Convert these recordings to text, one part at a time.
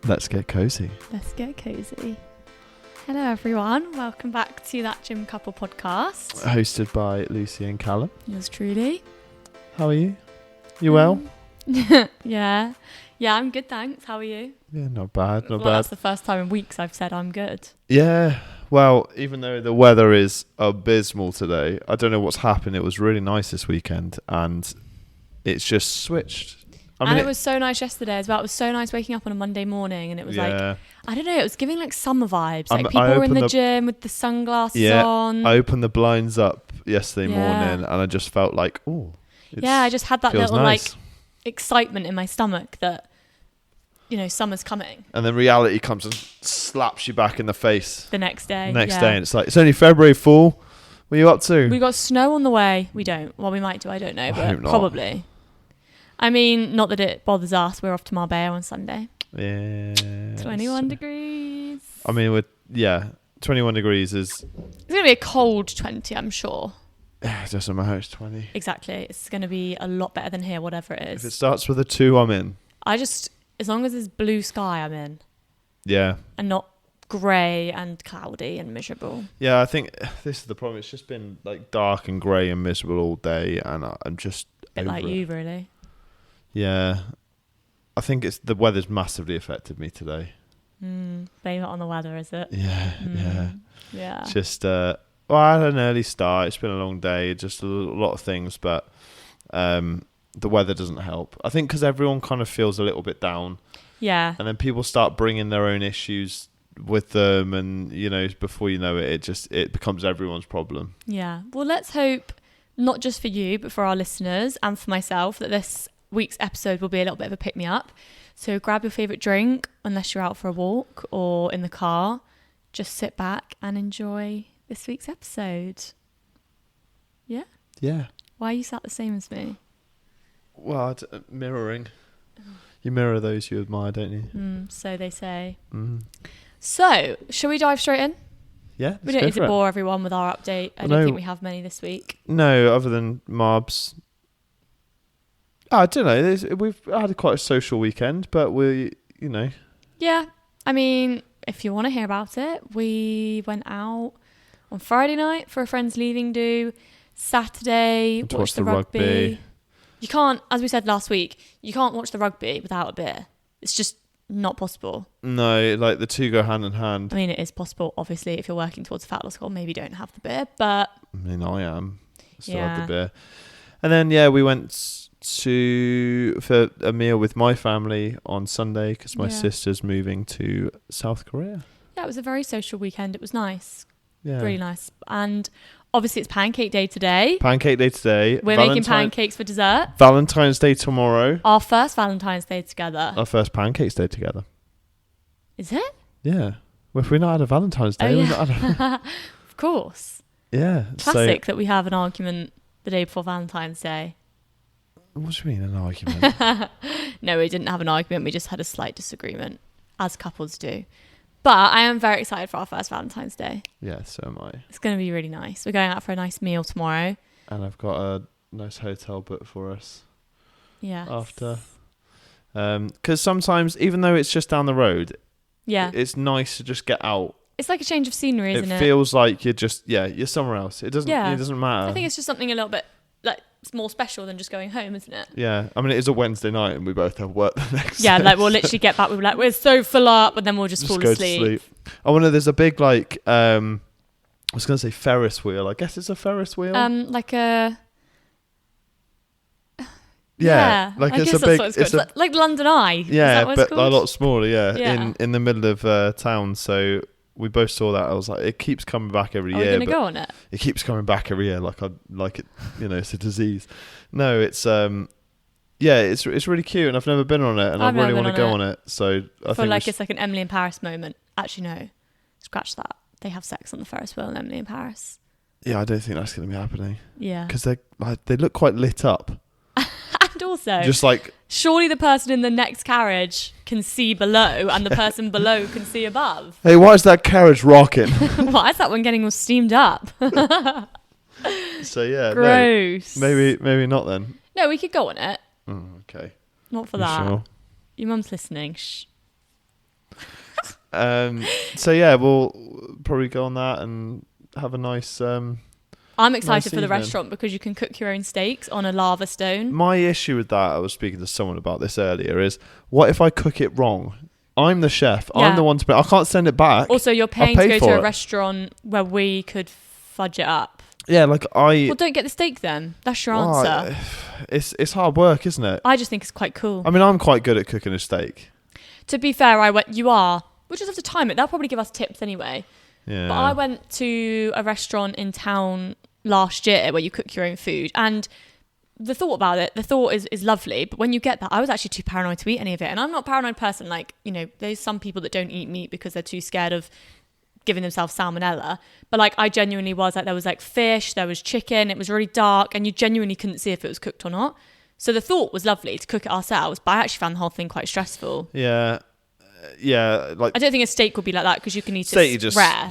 Let's get cozy. Let's get cozy. Hello everyone, welcome back to That Gym Couple podcast. Hosted by Lucy and Callum. Yours truly. How are you? You well? Yeah, I'm good, thanks. How are you? Yeah, not bad, not Well, bad. that's the first time in weeks I've said I'm good. Yeah, well, even though the weather is abysmal today, I don't know what's happened. It was really nice this weekend and it's just switched. It was so nice yesterday as well. It was so nice waking up on a Monday morning and it was like, I don't know, it was giving like summer vibes. Like people were in the gym with the sunglasses on. I opened the blinds up yesterday morning and I just felt like, I just had that little nice. like excitement in my stomach that, you know, summer's coming. And then reality comes and slaps you back in the face. The next day. Day and it's like, it's only February, fool. What are you up to? We got snow on the way. We don't. Well, we might do. I don't know. But probably. I mean, not that it bothers us. We're off to Marbella on Sunday. Yeah. 21 degrees. I mean, 21 degrees is... It's going to be a cold 20, I'm sure. It doesn't matter, it's 20. Exactly. It's going to be a lot better than here, whatever it is. If it starts with a 2, I'm in. As long as it's blue sky, I'm in. Yeah. And not grey and cloudy and miserable. Yeah, I think this is the problem. It's just been like dark and grey and miserable all day, and I'm just... A bit like you, really. Yeah, I think it's the weather's massively affected me today. Blame it on the weather, is it? Yeah. Just I had an early start. It's been a long day. Just a lot of things, but the weather doesn't help. I think because everyone kind of feels a little bit down. Yeah. And then people start bringing their own issues with them, and you know, before you know it, it becomes everyone's problem. Yeah. Well, let's hope not just for you, but for our listeners and for myself that this week's episode will be a little bit of a pick-me-up. So grab your favourite drink, unless you're out for a walk or in the car. Just sit back and enjoy this week's episode. Yeah? Yeah. Why are you sat the same as me? Well, mirroring. You mirror those you admire, don't you? So they say. So, shall we dive straight in? Yeah, we don't need to bore everyone with our update. I don't think we have many this week. No, other than Marbs. I don't know. We've had quite a social weekend, but Yeah, I mean, if you want to hear about it, we went out on Friday night for a friend's leaving do. Saturday, watched the rugby. You can't, as we said last week, you can't watch the rugby without a beer. It's just not possible. No, like the two go hand in hand. I mean, it is possible, obviously, if you're working towards a fat loss goal, maybe don't have the beer, but... I mean, I am. Still have the beer. And then, we went for a meal with my family on Sunday because my sister's moving to South Korea. Yeah, it was a very social weekend. It was nice. Yeah. Really nice. And obviously it's Pancake Day today. We're making pancakes for dessert. Valentine's Day tomorrow. Our first Valentine's Day together. Our first Pancakes Day together. Is it? Yeah. Well, if we're not had a Valentine's Day, we're not had Of course. Yeah. Classic that we have an argument the day before Valentine's Day. What do you mean, an argument? No, we didn't have an argument. We just had a slight disagreement, as couples do. But I am very excited for our first Valentine's Day. Yeah, so am I. It's going to be really nice. We're going out for a nice meal tomorrow. And I've got a nice hotel booked for us. Yeah. After. Because sometimes, even though it's just down the road, it's nice to just get out. It's like a change of scenery, isn't it? It feels like you're just, you're somewhere else. It doesn't matter. I think it's just something a little bit, like, it's more special than just going home, isn't it? Yeah. I mean, it is a Wednesday night and we both have work the next day. Yeah, like we'll literally get back, we'll be like, we're so full up, and then we'll just fall go asleep. To sleep. I wonder, there's a big, like, I was going to say Ferris wheel. I guess it's a Ferris wheel. Like a... Yeah, like I it's guess a big, it's like London Eye. Yeah, but a lot smaller. Yeah, in the middle of town. So we both saw that. I was like, it keeps coming back every year. Are we gonna go on it? It keeps coming back every year. Like it. It's a disease. No, it's it's really cute, and I've never been on it, and I really want to go on it. So I feel like it's like an Emily in Paris moment. Actually, no, scratch that. They have sex on the Ferris wheel in Emily in Paris. Yeah, I don't think that's going to be happening. Yeah, because they look quite lit up. And also, just like, surely the person in the next carriage can see below and the person below can see above. Hey, why is that carriage rocking? Why is that one getting all steamed up? So yeah, gross. No, maybe not then. No, we could go on it. Okay. Not for that. Sure? Your mum's listening. Shh. So yeah, we'll probably go on that and have a nice. I'm excited nice for the evening. restaurant because you can cook your own steaks on a lava stone. My issue with that, I was speaking to someone about this earlier, is what if I cook it wrong? I'm the chef. Yeah. I'm the one to. I can't send it back. Also, you're I'll paying to pay go to for a it. restaurant where we could fudge it up. Yeah, like Well, don't get the steak then. That's your answer. It's hard work, isn't it? I just think it's quite cool. I mean, I'm quite good at cooking a steak. To be fair, you are. We'll just have to time it. They'll probably give us tips anyway. Yeah. But I went to a restaurant in town last year where you cook your own food, and the thought is lovely, but when you get that, I was actually too paranoid to eat any of it. And I'm not a paranoid person. Like, there's some people that don't eat meat because they're too scared of giving themselves salmonella, but like I genuinely was. Like, there was like fish, there was chicken, it was really dark, and you genuinely couldn't see if it was cooked or not. So the thought was lovely to cook it ourselves, but I actually found the whole thing quite stressful. Yeah, like I don't think a steak would be like that because you can eat steak, it rare,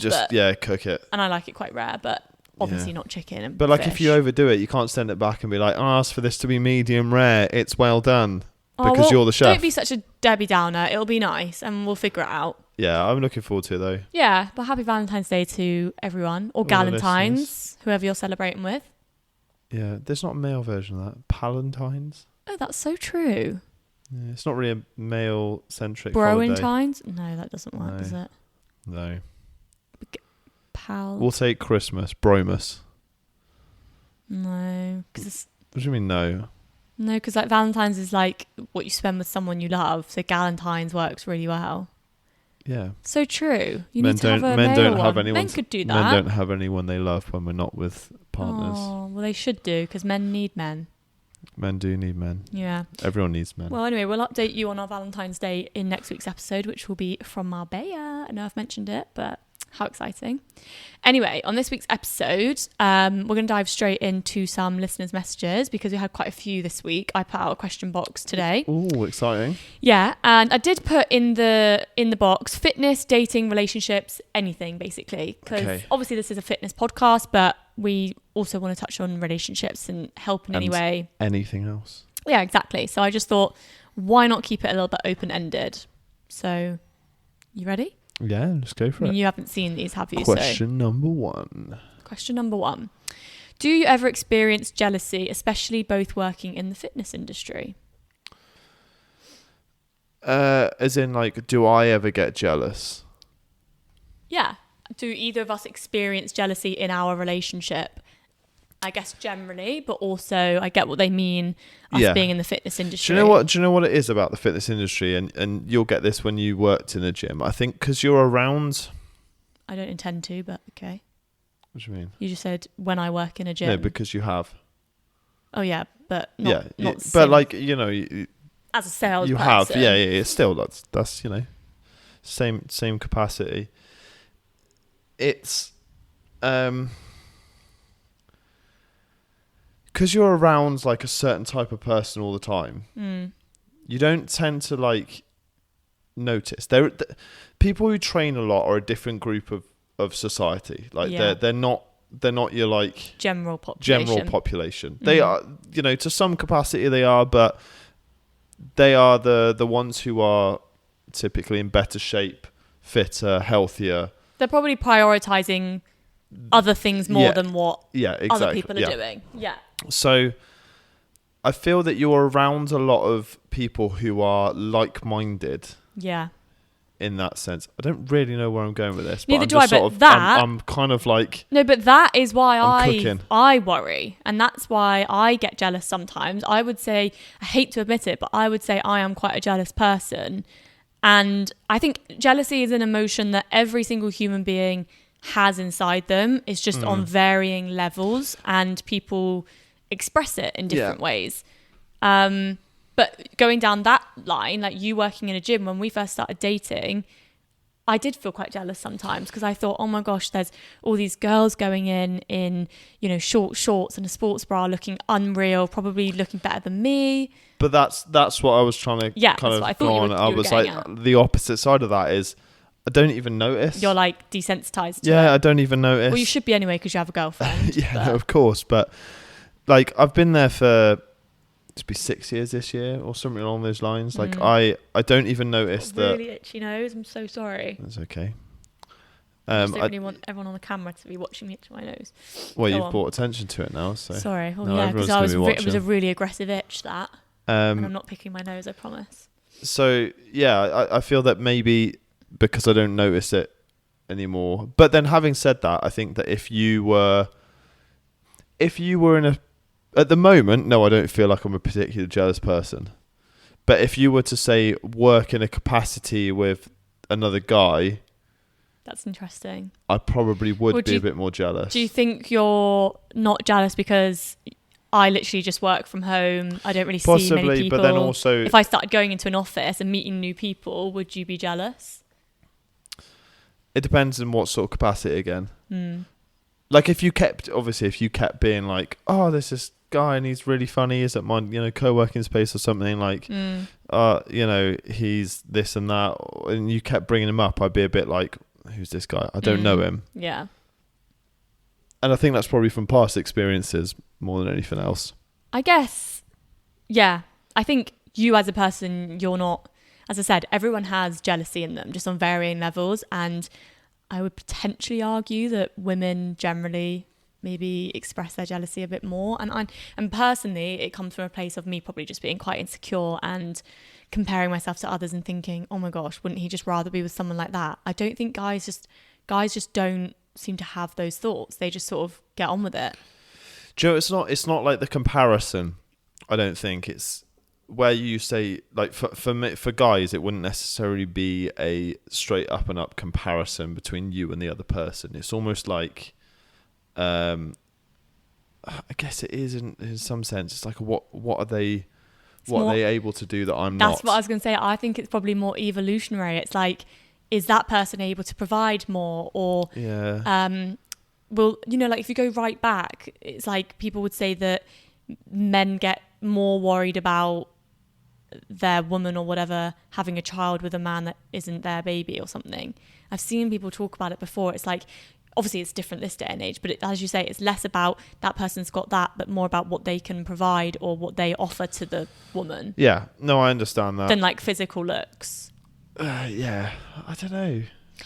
cook it. and I like it quite rare, but obviously not chicken and But like fish. if you overdo it, you can't send it back and be like, I asked for this to be medium rare, it's well done, because you're the chef. Don't be such a Debbie Downer. It'll be nice and we'll figure it out. Yeah, I'm looking forward to it though. Yeah, but happy Valentine's Day to everyone, or Galentine's, whoever you're celebrating with. Yeah, there's not a male version of that. Palantines? Oh, that's so true. Yeah, it's not really a male-centric holiday. Broentines? No, that doesn't work, does it? No. Pal? We'll take Christmas. Bromus. No, because What do you mean no? No, because like Valentine's is like what you spend with someone you love. So Galentine's works really well. Yeah. So true. You men need to have a men male don't one. have anyone. Men could do that. Men don't have anyone they love when we're not with partners. Oh, well, they should do because men need men. Men do need men. Yeah. Everyone needs men. Well, anyway, we'll update you on our Valentine's Day in next week's episode, which will be from Marbella. I know I've mentioned it, but how exciting. Anyway, on this week's episode, we're going to dive straight into some listeners' messages because we had quite a few this week. I put out a question box today. Ooh, exciting. Yeah, and I did put in the box fitness, dating, relationships, anything basically, because obviously this is a fitness podcast, but we also want to touch on relationships and help in any way. Anything else? Yeah, exactly. So I just thought, why not keep it a little bit open-ended? So, you ready? Yeah, let's go for it. You haven't seen these, have you? Question number one. Question number one. Do you ever experience jealousy, especially both working in the fitness industry? As in, like, do I ever get jealous? Yeah. Do either of us experience jealousy in our relationship? I guess generally, but also I get what they mean, us being in the fitness industry. Do you know what it is about the fitness industry? And you'll get this when you worked in a gym. I think because you're around... I don't intend to, but okay. What do you mean? You just said when I work in a gym. No, because you have. Oh, yeah, but not but like, you know... as a sales you person. have, yeah. Still, that's you know, same capacity. It's because you're around like a certain type of person all the time. You don't tend to like notice. People who train a lot are a different group of society. Like they're not your like general population. They are, you know, to some capacity they are, but they are the ones who are typically in better shape, fitter, healthier. They're probably prioritizing other things more than what other people are doing. Yeah. So I feel that you're around a lot of people who are like-minded. Yeah. In that sense. I don't really know where I'm going with this. But Neither do I, but I'm kind of like... No, but that is why cooking. I worry. And that's why I get jealous sometimes. I would say, I hate to admit it, but I would say I am quite a jealous person. And I think jealousy is an emotion that every single human being has inside them. It's just on varying levels and people express it in different ways. But going down that line, like you working in a gym, when we first started dating, I did feel quite jealous sometimes because I thought, oh my gosh, there's all these girls going in, you know, short shorts and a sports bra looking unreal, probably looking better than me. But that's what I was trying to kind of go on. I was like, the opposite side of that is I don't even notice. You're like desensitized to it. I don't even notice. Well, you should be anyway because you have a girlfriend. No, of course. But like I've been there for to be 6 years this year or something along those lines. Like I don't even notice that. Really itchy nose. I'm so sorry. That's okay. I just don't really want everyone on the camera to be watching me itch my nose. Well, you've brought attention to it now, so. Sorry. Well, yeah, because it was a really aggressive itch, that. And I'm not picking my nose, I promise. So, yeah, I feel that maybe because I don't notice it anymore. But then having said that, I think that if you were at the moment, no, I don't feel like I'm a particularly jealous person. But if you were to say work in a capacity with another guy, that's interesting. I probably would be a bit more jealous. Do you think you're not jealous because I literally just work from home? I don't really see many people. But then also, if I started going into an office and meeting new people, would you be jealous? It depends on what sort of capacity again. Like if you kept being like, oh, there's this guy and he's really funny, he's at my co-working space or something, like he's this and that, and you kept bringing him up, I'd be a bit like, who's this guy? I don't know him. Yeah. And I think that's probably from past experiences more than anything else. I guess, yeah. I think you as a person, you're not, as I said, everyone has jealousy in them, just on varying levels. And I would potentially argue that women generally maybe express their jealousy a bit more. And personally, it comes from a place of me probably just being quite insecure and comparing myself to others and thinking, oh my gosh, wouldn't he just rather be with someone like that? I don't think guys just don't seem to have those thoughts. They just sort of get on with it. Do you know, it's not like the comparison. I don't think it's where you say, like, for guys, it wouldn't necessarily be a straight up and up comparison between you and the other person. It's almost like, I guess it is in some sense. It's like, what are they able to do that I'm not? That's what I was going to say. I think it's probably more evolutionary. It's like, is that person able to provide more? Or, well, like if you go right back, it's like people would say that men get more worried about their woman or whatever having a child with a man that isn't their baby or something. I've seen people talk about it before. It's like, obviously it's different this day and age, but as you say, it's less about that person's got that, but more about what they can provide or what they offer to the woman. Yeah, no, I understand that. Than like physical looks. Yeah, I don't know.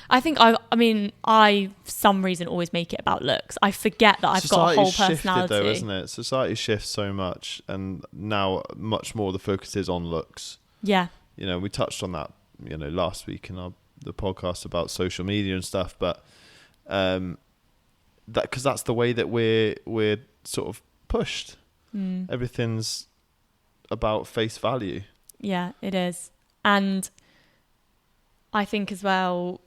I think I for some reason always make it about looks. I forget that I've got a whole personality. Society's shifted though, isn't it? Society shifts so much, and now much more the focus is on looks. Yeah. We touched on that, last week in the podcast about social media and stuff, but because that's the way that we're sort of pushed. Everything's about face value. Yeah, it is. And I think as well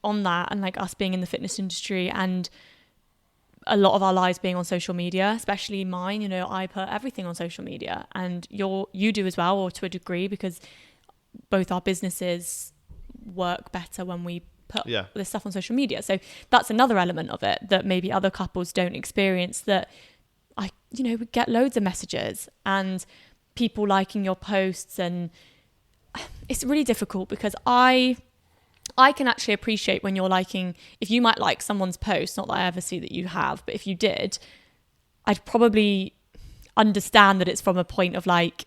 on that, and like us being in the fitness industry and a lot of our lives being on social media, especially mine, I put everything on social media, and you do as well, or to a degree, because both our businesses work better when we put this stuff on social media. So that's another element of it that maybe other couples don't experience, that we get loads of messages and people liking your posts, and it's really difficult because I can actually appreciate when you're liking, if you might like someone's post, not that I ever see that you have, but if you did, I'd probably understand that it's from a point of like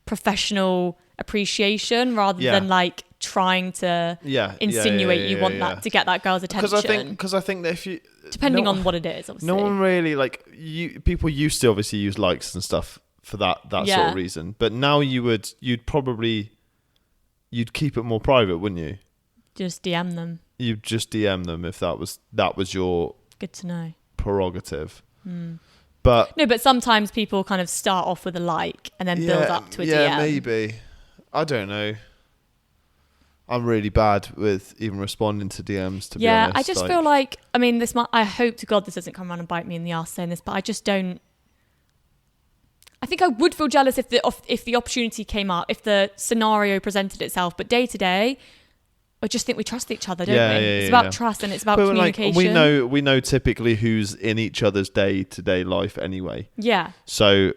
professional appreciation rather than like trying to insinuate you want that to get that girl's attention. Because I think that if you... Depending on what it is, obviously. No one really, people used to obviously use likes and stuff for that sort of reason. But now you'd keep it more private, wouldn't you? Just DM them. You'd just DM them if that was your... Good to know. ...prerogative. But... No, but sometimes people kind of start off with a like and then build up to a DM. Yeah, maybe. I don't know. I'm really bad with even responding to DMs, to be honest. Yeah, I just feel like... I hope to God this doesn't come around and bite me in the arse saying this, but I just don't... I think I would feel jealous if the opportunity came up, if the scenario presented itself. But day to day, I just think we trust each other, don't we? It's about trust, and it's about communication. We know typically who's in each other's day-to-day life anyway. Yeah. So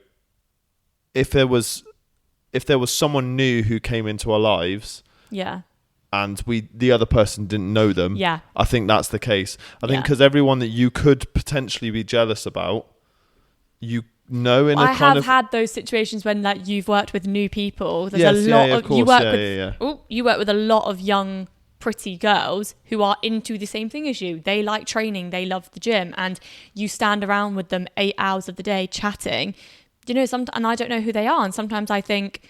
if there was someone new who came into our lives, and the other person didn't know them, I think that's the case. I think because everyone that you could potentially be jealous about, you No, in a I kind have of... had those situations when like you've worked with new people. There's Yes, a lot of of course, you work yeah, with. yeah. Oh, you work with a lot of young, pretty girls who are into the same thing as you. They like training. They love the gym, and you stand around with them 8 hours of the day chatting. You know, and I don't know who they are, and sometimes I think,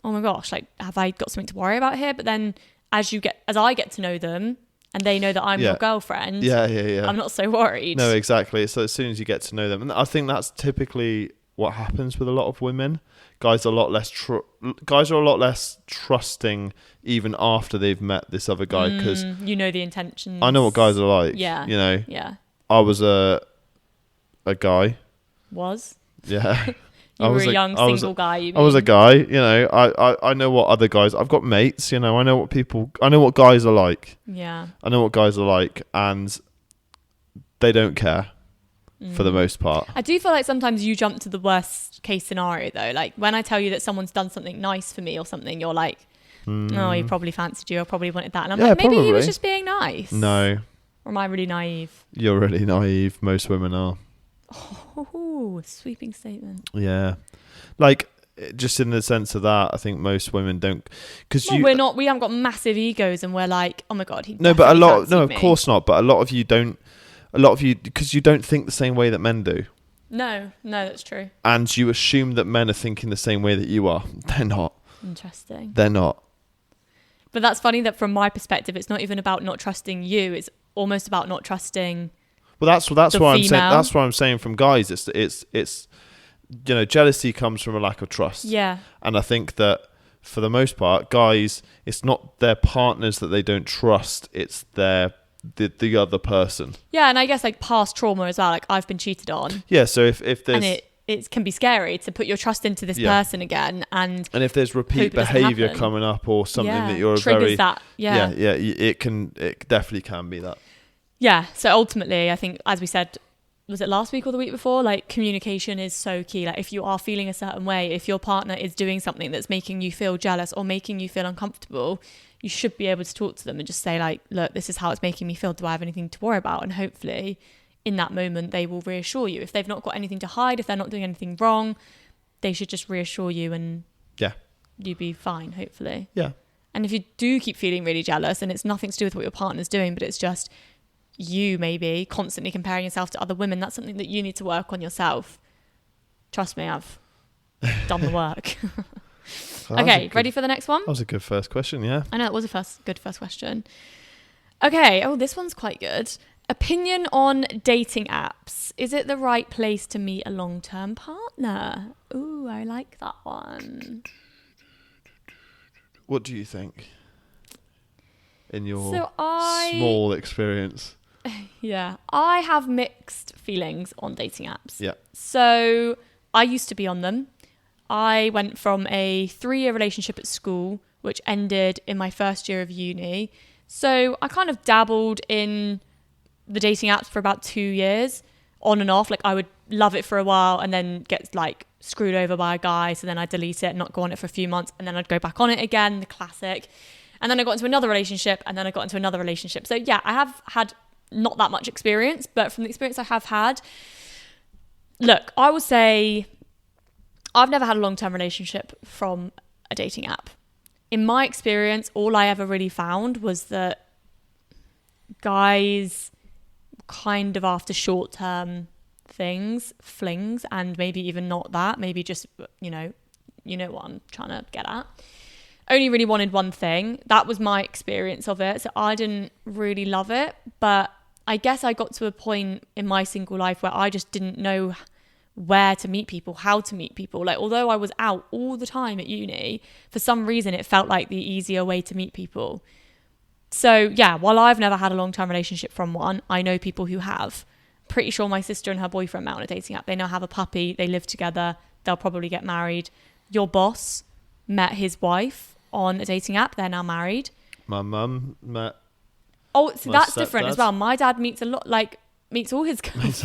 oh my gosh, like have I got something to worry about here? But then as I get to know them, and they know that I'm your girlfriend, I'm not so worried. No, exactly. So as soon as you get to know them, and I think that's typically what happens with a lot of women. Guys are a lot less trusting even after they've met this other guy, because you know the intentions. I know what guys are like. Yeah, you know. Yeah. I was a guy. You Yeah. were a young single guy. You mean? I was a guy. You know, I know what other guys. I've got mates. You know, I know what guys are like. Yeah. I know what guys are like, and they don't care for the most part. I do feel like sometimes you jump to the worst case scenario though. Like when I tell you that someone's done something nice for me or something, you're like, oh, he probably fancied you or probably wanted that. And I'm like, maybe probably. He was just being nice. No. Or am I really naive? You're really naive. Most women are. Oh, sweeping statement. Yeah. Like, just in the sense of that, I think most women don't, because we haven't got massive egos and we're like, oh my God, of course not. But a lot of you, because you don't think the same way that men do. No, that's true. And you assume that men are thinking the same way that you are. They're not. Interesting. They're not. But that's funny that from my perspective, it's not even about not trusting you. It's almost about not trusting. Well, that's why I'm saying. That's why I'm saying from guys, it's you know, jealousy comes from a lack of trust. Yeah. And I think that for the most part, guys, it's not their partners that they don't trust. It's the other person. Yeah, and I guess like past trauma as well. Like I've been cheated on. Yeah. So if there's, and it can be scary to put your trust into this person again, and if there's repeat behaviour coming up or something that you're triggers that. It definitely can be that. Yeah. So ultimately, I think, as we said, was it last week or the week before? Like communication is so key. Like if you are feeling a certain way, if your partner is doing something that's making you feel jealous or making you feel uncomfortable, you should be able to talk to them and just say like, look, this is how it's making me feel. Do I have anything to worry about? And hopefully in that moment, they will reassure you. If they've not got anything to hide, if they're not doing anything wrong, they should just reassure you and you'd be fine, hopefully. Yeah. And if you do keep feeling really jealous and it's nothing to do with what your partner's doing, but it's just you maybe constantly comparing yourself to other women, that's something that you need to work on yourself. Trust me, I've done the work. Okay, ready for the next one? That was a good first question, yeah. I know, it was a good first question. Okay, this one's quite good. Opinion on dating apps. Is it the right place to meet a long-term partner? Ooh, I like that one. What do you think? In your small experience. Yeah, I have mixed feelings on dating apps. Yeah. So I used to be on them. I went from a 3-year relationship at school, which ended in my first year of uni. So I kind of dabbled in the dating apps for about 2 years, on and off. Like I would love it for a while and then get like screwed over by a guy. So then I'd delete it and not go on it for a few months. And then I'd go back on it again, the classic. And then I got into another relationship and then I got into another relationship. So yeah, I have had not that much experience, but from the experience I have had, look, I would say I've never had a long-term relationship from a dating app. In my experience, all I ever really found was that guys kind of after short-term flings, and maybe even not that, maybe just, you know what I'm trying to get at, only really wanted one thing. That was my experience of it. So I didn't really love it, but I guess I got to a point in my single life where I just didn't know where to meet people, how to meet people. Like, although I was out all the time at uni, for some reason it felt like the easier way to meet people. So yeah, while I've never had a long-term relationship from one, I know people who have. Pretty sure my sister and her boyfriend met on a dating app. They now have a puppy. They live together. They'll probably get married. Your boss met his wife on a dating app. They're now married. My mum met. Oh, so that's different as well. My dad meets all his girlfriends.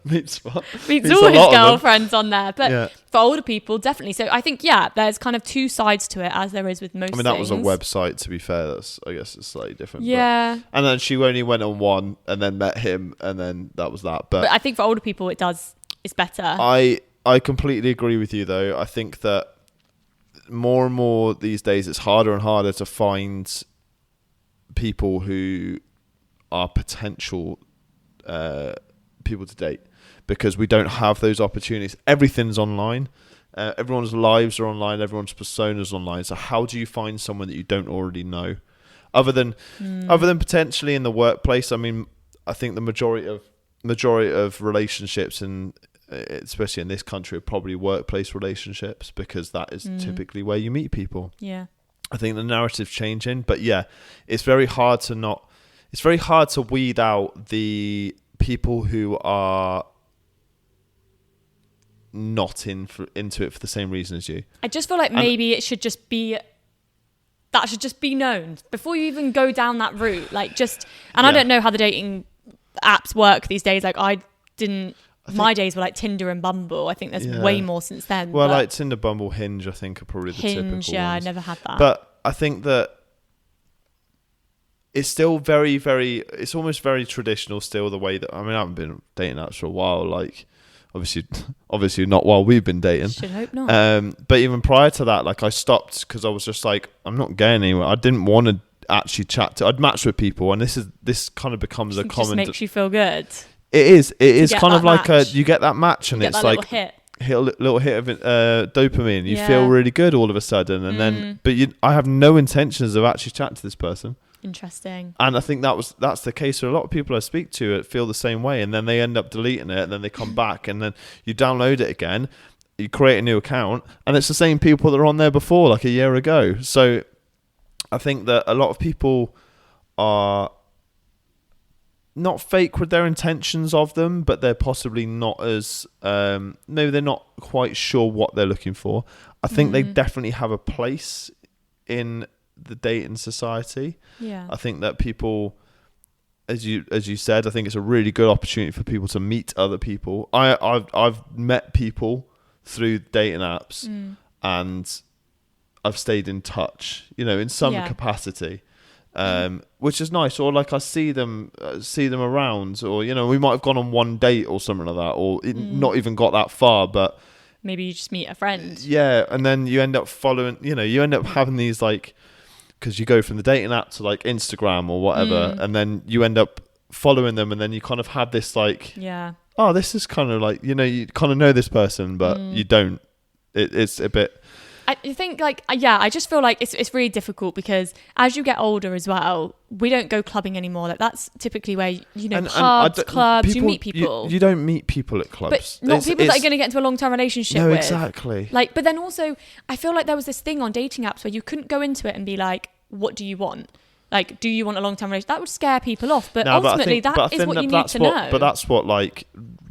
meets all his girlfriends on there. But for older people, definitely. So I think, there's kind of two sides to it, as there is with most things. That was a website, to be fair. I guess it's slightly different. Yeah. But, and then she only went on one and then met him and then that was that. But I think for older people, it's better. I completely agree with you, though. I think that more and more these days, it's harder and harder to find people who are potential people to date, because we don't have those opportunities. Everything's online. Everyone's lives are online. Everyone's personas online. So how do you find someone that you don't already know, other than potentially in the workplace? I mean, I think the majority of relationships, and especially in this country, are probably workplace relationships, because that is typically where you meet people. Yeah. I think the narrative's changing, but yeah, it's very hard to weed out the people who are not into it for the same reason as you. I just feel like maybe it should just be known before you even go down that route. Like, I don't know how the dating apps work these days. Like, my days were like Tinder and Bumble. I think there's way more since then. Well, like Tinder, Bumble, Hinge, I think are probably the typical ones. Yeah, I never had that. But I think that it's still very, very, it's almost very traditional still, the way that, I mean, I haven't been dating apps for a while, like, obviously not while we've been dating. Should hope not. But even prior to that, like, I stopped because I was just like, I'm not going anywhere. I didn't want to actually I'd match with people, and this kind of becomes a common. Just makes you feel good. It is kind of like you get that match, and it's like little hit of dopamine. You feel really good all of a sudden, and then I have no intentions of actually chatting to this person. Interesting. And I think that's the case for a lot of people I speak to. Feel the same way, and then they end up deleting it, and then they come back, and then you download it again, you create a new account, and it's the same people that were on there before, like a year ago. So I think that a lot of people are not fake with their intentions of them, but they're possibly not as maybe they're not quite sure what they're looking for. I think they definitely have a place in the dating society. Yeah. I think that people, as you said, I think it's a really good opportunity for people to meet other people. I've met people through dating apps, and I've stayed in touch, in some capacity. Which is nice, or like I see them around, or we might have gone on one date or something like that, or not even got that far, but maybe you just meet a friend. Yeah, and then you end up following, you end up having these, like, because you go from the dating app to like Instagram or whatever, and then you end up following them, and then you kind of have this like, oh, this is kind of like, you kind of know this person, but you don't. It's a bit. I think I just feel like it's really difficult, because as you get older as well, we don't go clubbing anymore. Like, that's typically where clubs, you meet people. You don't meet people at clubs, but not people that are going to get into a long-term relationship with. Exactly. Like, but then also, I feel like there was this thing on dating apps where you couldn't go into it and be like, "What do you want? Like, do you want a long-term relationship?" That would scare people off. But ultimately, that is what you need to know. But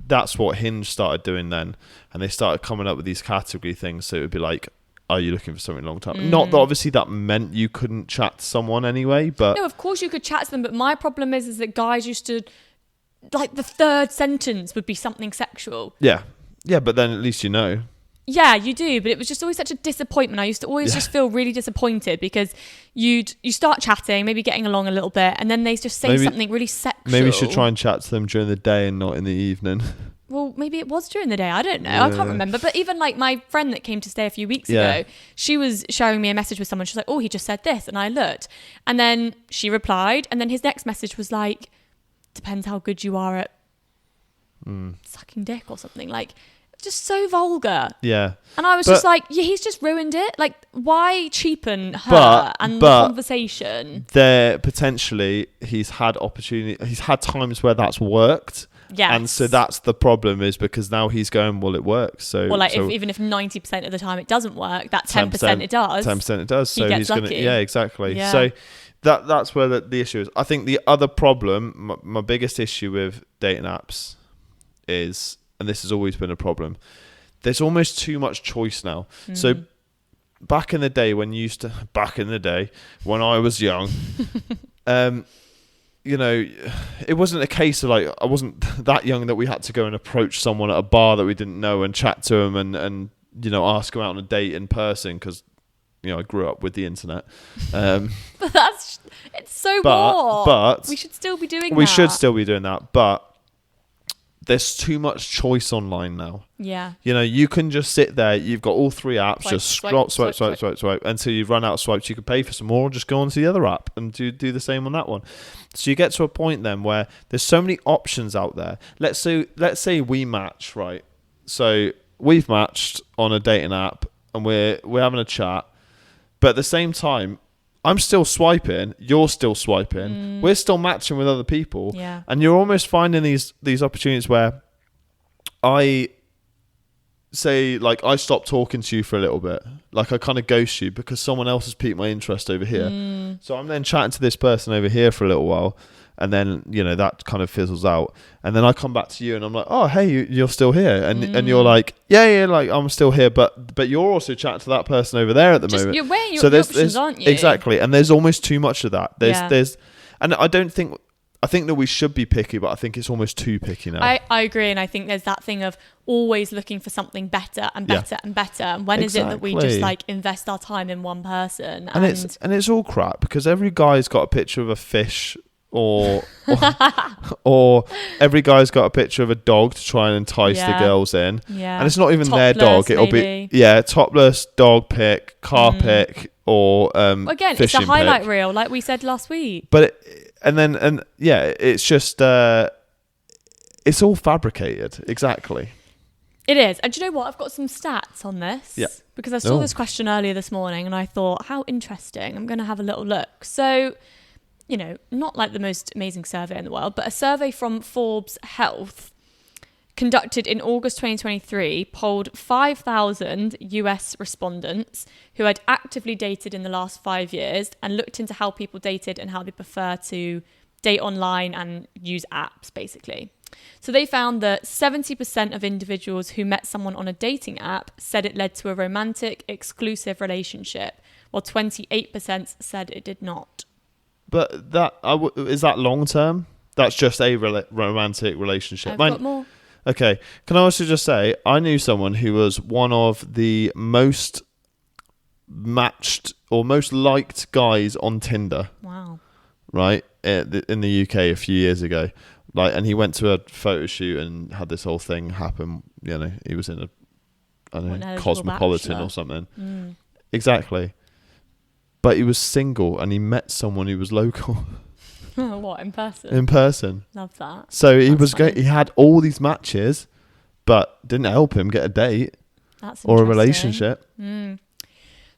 that's what Hinge started doing then, and they started coming up with these category things. So it would be like, are you looking for something long term? Not that obviously that meant you couldn't chat to someone anyway, but no, of course you could chat to them. But my problem is that guys used to, like, the third sentence would be something sexual. Yeah, but then at least you know. Yeah, you do, but it was just always such a disappointment. I used to always just feel really disappointed, because you start chatting, maybe getting along a little bit, and then they just say something really sexual. Maybe you should try and chat to them during the day and not in the evening. Well, maybe it was during the day. I don't know. I can't remember. But even like my friend that came to stay a few weeks ago, she was showing me a message with someone. She was like, "Oh, he just said this." And I looked. And then she replied. And then his next message was like, "Depends how good you are at sucking dick," or something. Like, just so vulgar. Yeah. And I was just like, he's just ruined it. Like, why cheapen her and the conversation? There, potentially, he's had times where that's worked. Yes. And so that's the problem, is because now he's going, well, it works. So, well, like, even if 90% of the time it doesn't work, that 10% it does. 10% it does. So he's going to, yeah, exactly. Yeah. So that's where the issue is. I think the other problem, my biggest issue with dating apps is, and this has always been a problem, there's almost too much choice now. So back in the day when I was young, it wasn't a case of like, I wasn't that young that we had to go and approach someone at a bar that we didn't know and chat to them and ask them out on a date in person, because I grew up with the internet. But it's so bored. But we should still be doing that. We should still be doing that. But there's too much choice online now. Yeah. You know, you can just sit there. You've got all 3 apps. Swipe, Just swipe until you've run out of swipes. You can pay for some more, or just go on to the other app and do the same on that one. So you get to a point then where there's so many options out there. Let's say we match, right? So we've matched on a dating app and we're having a chat, but at the same time, I'm still swiping, you're still swiping, we're still matching with other people, and you're almost finding these opportunities where I say, like, I stop talking to you for a little bit, like I kind of ghost you because someone else has piqued my interest over here. So I'm then chatting to this person over here for a little while, and then, you know, that kind of fizzles out, and then I come back to you and I'm like, oh, hey, you're still here, and you're like, yeah, like I'm still here, but you're also chatting to that person over there at the moment. You're weighing your options, aren't you? Exactly, and there's almost too much of that. There's, and I think that we should be picky, but I think it's almost too picky now. I agree, and I think there's that thing of always looking for something better and better and better. And when is it that we just like invest our time in one person? And it's all crap, because every guy's got a picture of a fish, or every guy's got a picture of a dog to try and entice the girls in. Yeah. And it's not even topless, their dog. It'll maybe be topless, dog pic, car pic, or again, it's a highlight reel, like we said last week. But it's just it's all fabricated. Exactly. It is. And do you know what? I've got some stats on this. Yeah. Because I saw this question earlier this morning and I thought, how interesting. I'm going to have a little look. So, you know, not like the most amazing survey in the world, but a survey from Forbes Health conducted in August 2023 polled 5,000 US respondents who had actively dated in the last 5 years and looked into how people dated and how they prefer to date online and use apps, basically. So they found that 70% of individuals who met someone on a dating app said it led to a romantic, exclusive relationship, while 28% said it did not. But is that long term? That's just a romantic relationship. I've got more. Okay. Can I also just say, I knew someone who was one of the most matched or most liked guys on Tinder. Wow. Right? In the UK a few years ago. Like, and he went to a photo shoot and had this whole thing happen. You know, he was in Cosmopolitan or something. Exactly. But he was single and he met someone who was local. What, in person? In person. Love that. So he had all these matches, but didn't help him get a date or a relationship.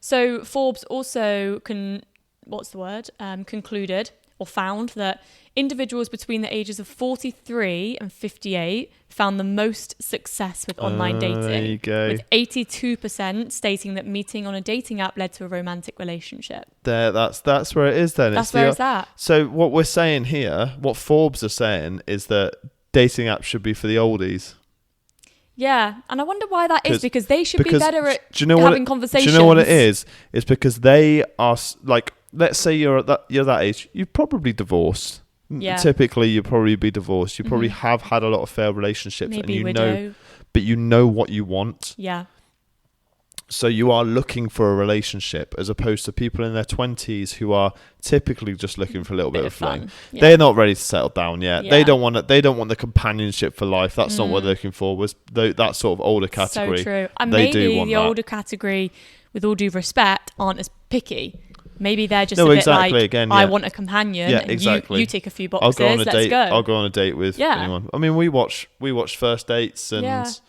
So Forbes also concluded or found that individuals between the ages of 43 and 58 found the most success with online dating. There you go. With 82% stating that meeting on a dating app led to a romantic relationship. That's where it is then. That's where it's at. So what we're saying here, what Forbes are saying, is that dating apps should be for the oldies. Yeah, and I wonder why that is, because they should be better at having conversations. Do you know what it is? It's because they are, like, let's say you're that age, you're probably divorced. Yeah. Typically, you'll probably be divorced. You probably have had a lot of failed relationships, maybe and widow. But you know what you want. Yeah. So you are looking for a relationship, as opposed to people in their 20s who are typically just looking for a little bit of fun. Yeah. They're not ready to settle down yet. Yeah. They don't want the companionship for life. That's not what they're looking for. Was that sort of older category? So true. And maybe the older category, with all due respect, aren't as picky. Maybe they're just I want a companion. Yeah, exactly. You tick a few boxes. I'll go on a date. Go. I'll go on a date with anyone. I mean, we watch First Dates and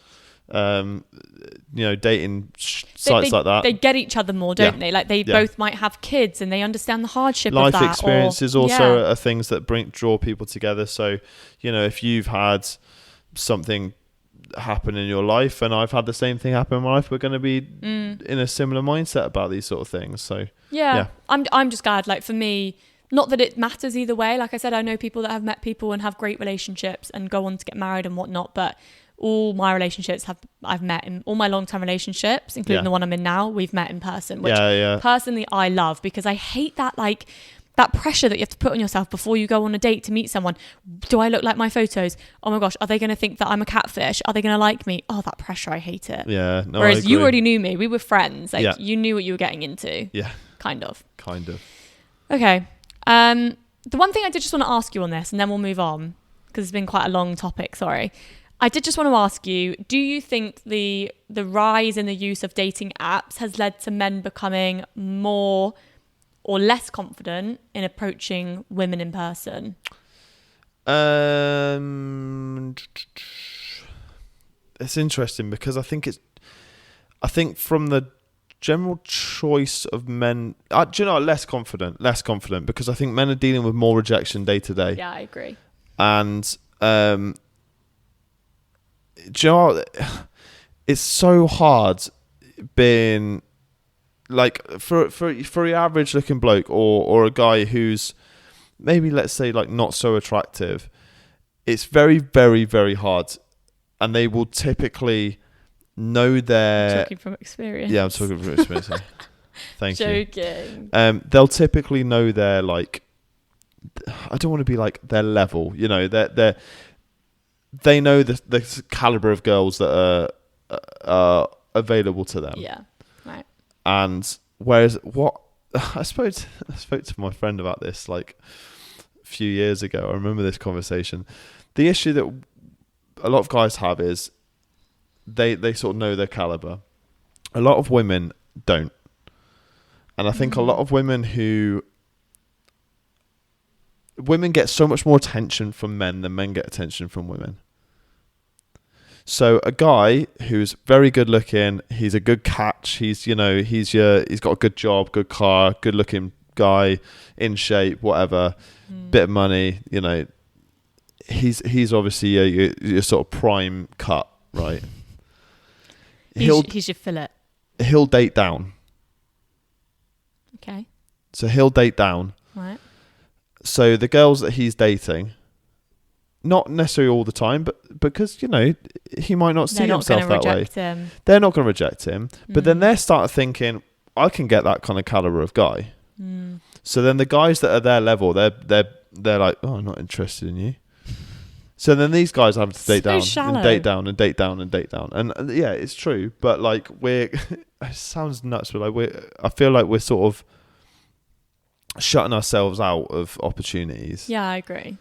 dating sites like that. They get each other more, don't they? Like they both might have kids and they understand the hardship of that. Life experiences also are things that draw people together. So, you know, if you've had something happen in your life and I've had the same thing happen in my life, we're going to be in a similar mindset about these sort of things. So I'm just glad, like, for me, not that it matters either way. Like I said, I know people that have met people and have great relationships and go on to get married and whatnot, but all my relationships I've met in all my long-term relationships, including the one I'm in now, we've met in person, which personally I love, because I hate that, like, that pressure that you have to put on yourself before you go on a date to meet someone. Do I look like my photos? Oh my gosh, are they going to think that I'm a catfish? Are they going to like me? Oh, that pressure, I hate it. Yeah, no, whereas you already knew me. We were friends. Like, you knew what you were getting into. Yeah. Kind of. Okay. The one thing I did just want to ask you on this, and then we'll move on, because it's been quite a long topic, sorry. I did just want to ask you, do you think the rise in the use of dating apps has led to men becoming more or less confident in approaching women in person? It's interesting because I think from the general choice of men, do you know, less confident because I think men are dealing with more rejection day to day. Yeah, I agree. And do you know what? It's so hard being like for your average looking bloke or a guy who's maybe, let's say, like not so attractive. It's very, very, very hard, and they will typically know their. Talking from experience. Yeah, I'm talking from experience. Thank you. Joking. They'll typically know their, like, I don't want to be like their level. You know, they know the caliber of girls that are available to them. Yeah. Right. And whereas what I spoke to my friend about this like a few years ago. I remember this conversation. The issue that a lot of guys have is they sort of know their caliber. A lot of women don't. And I think a lot of women get so much more attention from men than men get attention from women. So a guy who's very good looking, he's a good catch, he's got a good job, good car, good looking guy, in shape, whatever, bit of money, you know, he's obviously your sort of prime cut, right? He's your fillet. He'll date down. Okay. So he'll date down. Right. So the girls that he's dating, not necessarily all the time, but because, you know, he might not see himself that way. They're not going to reject him. But then they start thinking, I can get that kind of caliber of guy. So then the guys that are their level, they're like, oh, I'm not interested in you. So then these guys have to date down and date down and date down and date down. And yeah, it's true. But like it sounds nuts, but like I feel like we're sort of shutting ourselves out of opportunities. Yeah, I agree.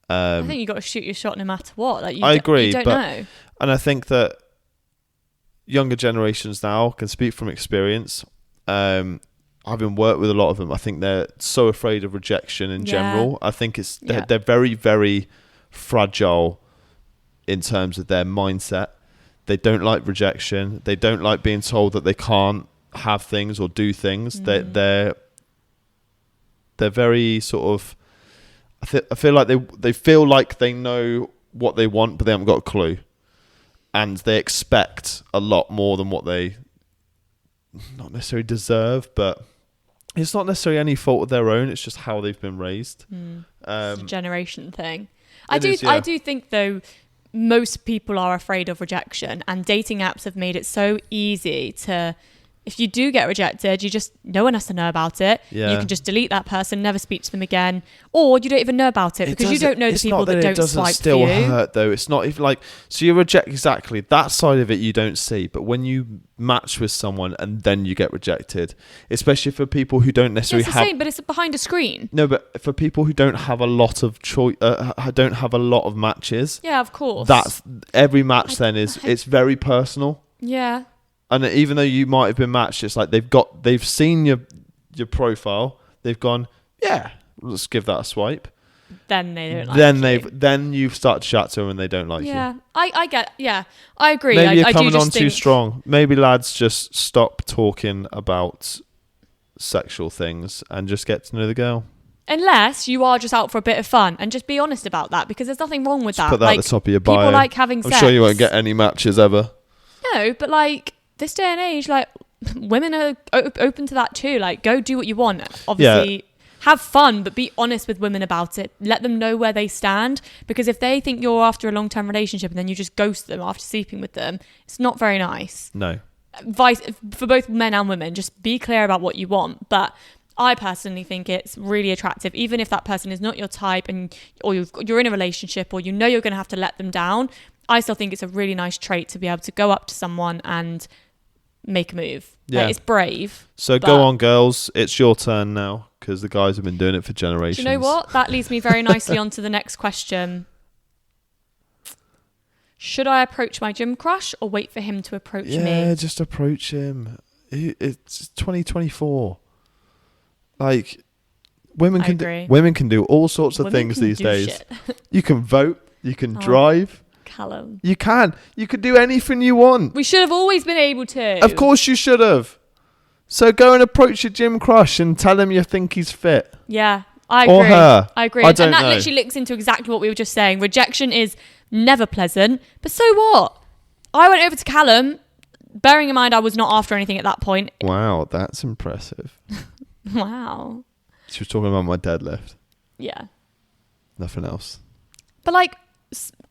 I think you got to shoot your shot no matter what. Like I agree. You don't know. And I think that younger generations now can speak from experience. Having worked with a lot of them, I think they're so afraid of rejection in general. I think they're very, very fragile in terms of their mindset. They don't like rejection. They don't like being told that they can't have things or do things. They're very sort of. I feel like they feel like they know what they want, but they haven't got a clue, and they expect a lot more than what they not necessarily deserve. But it's not necessarily any fault of their own. It's just how they've been raised. It's a generation thing. I do think though, most people are afraid of rejection, and dating apps have made it so easy to. If you do get rejected, no one has to know about it. Yeah. You can just delete that person, never speak to them again, or you don't even know about it because you don't know the people that don't swipe for you. It doesn't still hurt though. It's not even like, so you reject exactly that side of it you don't see, but when you match with someone and then you get rejected, especially for people who don't necessarily have. It's the same, but it's behind a screen. No, but for people who don't have a lot of choice, don't have a lot of matches. Yeah, of course. That's every match. It's very personal. Yeah. And even though you might have been matched, it's like they've seen your profile, they've gone, yeah, let's give that a swipe. Then they don't like you. Then you start to chat to them and they don't like you. Yeah, I agree. Maybe you're coming on too strong. Maybe lads just stop talking about sexual things and just get to know the girl. Unless you are just out for a bit of fun, and just be honest about that, because there's nothing wrong with that. Put that at the top of your bio. People like having sex. I'm sure you won't get any matches ever. No, but like this day and age, like women are open to that too. Like, go do what you want. Obviously, have fun, but be honest with women about it. Let them know where they stand, because if they think you're after a long-term relationship and then you just ghost them after sleeping with them, it's not very nice. No. For both men and women, just be clear about what you want. But I personally think it's really attractive, even if that person is not your type or you're in a relationship or you know you're going to have to let them down. I still think it's a really nice trait to be able to go up to someone and make a move. Yeah. Like, it's brave. So go on, girls. It's your turn now, because the guys have been doing it for generations. Do you know what? That leads me very nicely on to the next question. should I approach my gym crush or wait for him to approach me? Yeah, just approach him. It's 2024. Like, women can do all sorts of things these days. You can vote. You can drive. Callum. You could do anything you want. We should have always been able to. Of course you should have. So go and approach your gym crush and tell him you think he's fit. Yeah, I agree. Or her. I agree. I don't and that know. literally links into exactly what we were just saying. Rejection is never pleasant, but so what? I went over to Callum, bearing in mind I was not after anything at that point. Wow, that's impressive. Wow. She was talking about my deadlift. Yeah. Nothing else. But like,